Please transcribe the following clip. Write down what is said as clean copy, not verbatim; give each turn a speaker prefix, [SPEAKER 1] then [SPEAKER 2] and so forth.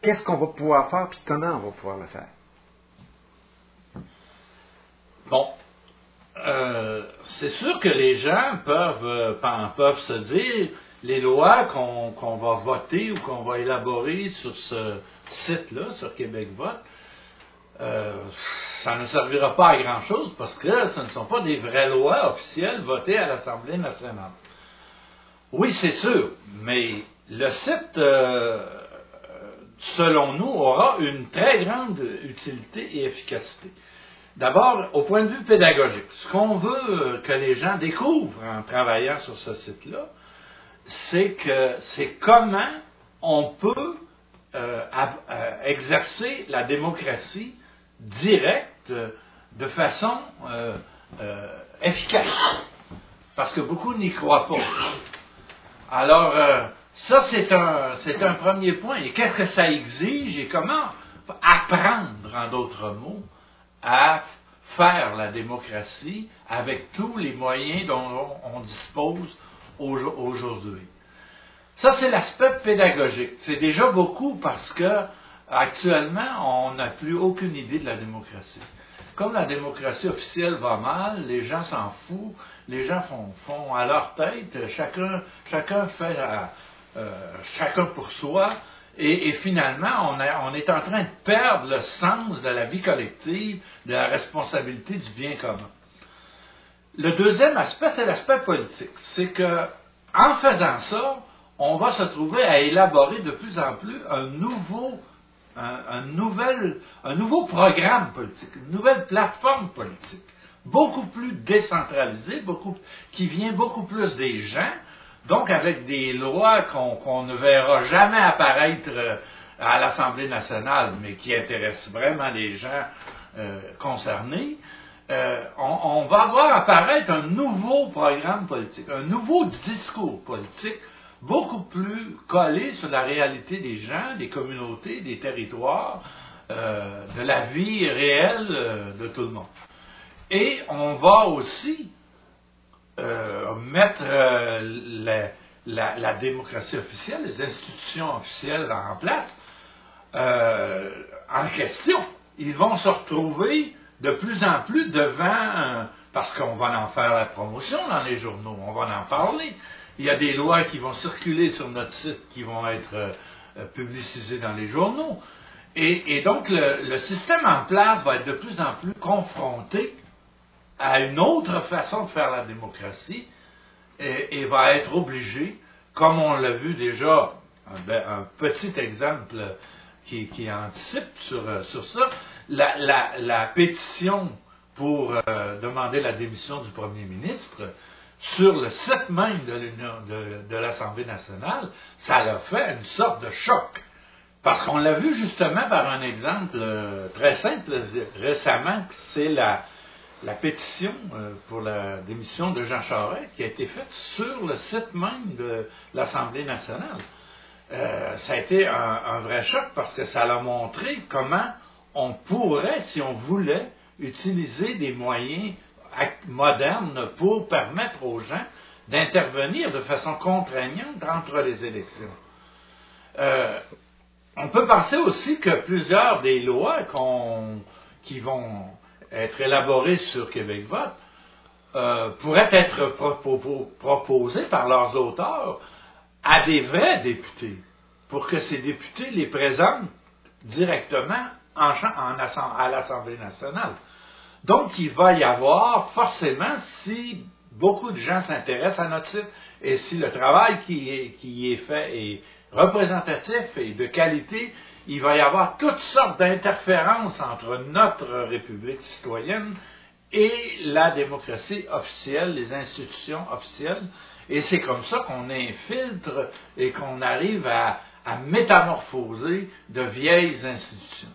[SPEAKER 1] qu'est-ce qu'on va pouvoir faire, puis comment on va pouvoir le faire?
[SPEAKER 2] Bon, c'est sûr que les gens peuvent se dire, les lois qu'on va voter ou qu'on va élaborer sur ce site-là, sur Québec Vote, ça ne servira pas à grand-chose parce que ce ne sont pas des vraies lois officielles votées à l'Assemblée nationale. Oui, c'est sûr, mais le site, selon nous, aura une très grande utilité et efficacité. D'abord, au point de vue pédagogique, ce qu'on veut que les gens découvrent en travaillant sur ce site-là, c'est comment on peut exercer la démocratie directe de façon efficace. Parce que beaucoup n'y croient pas. Alors, ça, c'est un premier point. Et qu'est-ce que ça exige et comment apprendre, en d'autres mots, à faire la démocratie avec tous les moyens dont on dispose aujourd'hui. Ça, c'est l'aspect pédagogique. C'est déjà beaucoup parce que actuellement, on n'a plus aucune idée de la démocratie. Comme la démocratie officielle va mal, les gens s'en foutent, les gens font à leur tête, chacun fait chacun pour soi, et finalement, on est en train de perdre le sens de la vie collective, de la responsabilité du bien commun. Le deuxième aspect, c'est l'aspect politique. C'est que, en faisant ça, on va se trouver à élaborer de plus en plus un nouveau programme politique, une nouvelle plateforme politique, beaucoup plus décentralisée, qui vient beaucoup plus des gens, donc avec des lois qu'on ne verra jamais apparaître à l'Assemblée nationale, mais qui intéressent vraiment les gens concernés. On va voir apparaître un nouveau programme politique, un nouveau discours politique, beaucoup plus collé sur la réalité des gens, des communautés, des territoires, de la vie réelle de tout le monde. Et on va aussi mettre la démocratie officielle, les institutions officielles en place, en question. Ils vont se retrouver de plus en plus devant, parce qu'on va en faire la promotion dans les journaux, on va en parler. Il y a des lois qui vont circuler sur notre site, qui vont être publicisées dans les journaux. Et donc, le système en place va être de plus en plus confronté à une autre façon de faire la démocratie et va être obligé, comme on l'a vu déjà, un petit exemple qui anticipe sur ça, la pétition pour demander la démission du premier ministre sur le site même de l'Assemblée nationale, ça a fait une sorte de choc. Parce qu'on l'a vu justement par un exemple très simple récemment, c'est la pétition pour la démission de Jean Charest qui a été faite sur le site même de l'Assemblée nationale. Ça a été un vrai choc parce que ça a montré comment on pourrait, si on voulait, utiliser des moyens modernes pour permettre aux gens d'intervenir de façon contraignante entre les élections. On peut penser aussi que plusieurs des lois qui vont être élaborées sur Québec Vote pourraient être proposées par leurs auteurs à des vrais députés, pour que ces députés les présentent directement à l'Assemblée nationale. Donc, il va y avoir forcément, si beaucoup de gens s'intéressent à notre site, et si le travail qui y est fait est représentatif et de qualité, il va y avoir toutes sortes d'interférences entre notre République citoyenne et la démocratie officielle, les institutions officielles, et c'est comme ça qu'on infiltre et qu'on arrive à métamorphoser de vieilles institutions.